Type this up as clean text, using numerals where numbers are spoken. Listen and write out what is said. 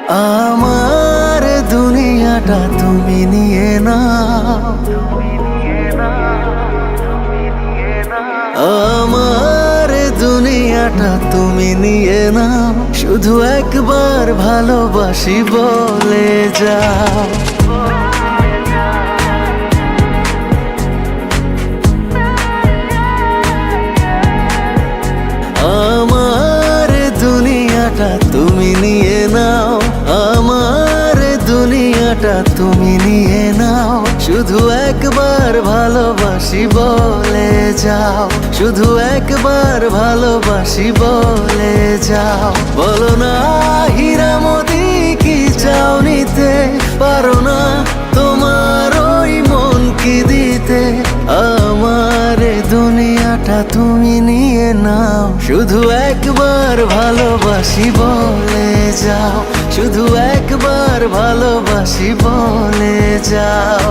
আমার দুনিয়াটা তুমি নিয়ে নাও, আমার দুনিয়াটা তুমি নিয়ে নাও, শুধু একবার ভালোবাসি বলে যাও। আমার দুনিয়াটা তুমি নিয়ে নাও, আমার দুনিয়াটা তুমি নিয়ে নাও, শুধু একবার ভালোবাসি বলে যাও, শুধু একবার ভালোবাসি বলে যাও। বলো না হীরামতি কি চাও নিতে, পারো না তোমার ওই মন কি দিতে। আমার দুনিয়াটা তুমি নিয়ে নাও, শুধু একবার ভালোবাসি বলে যাও, শুধু একবার ভালোবাসি বলে যাও।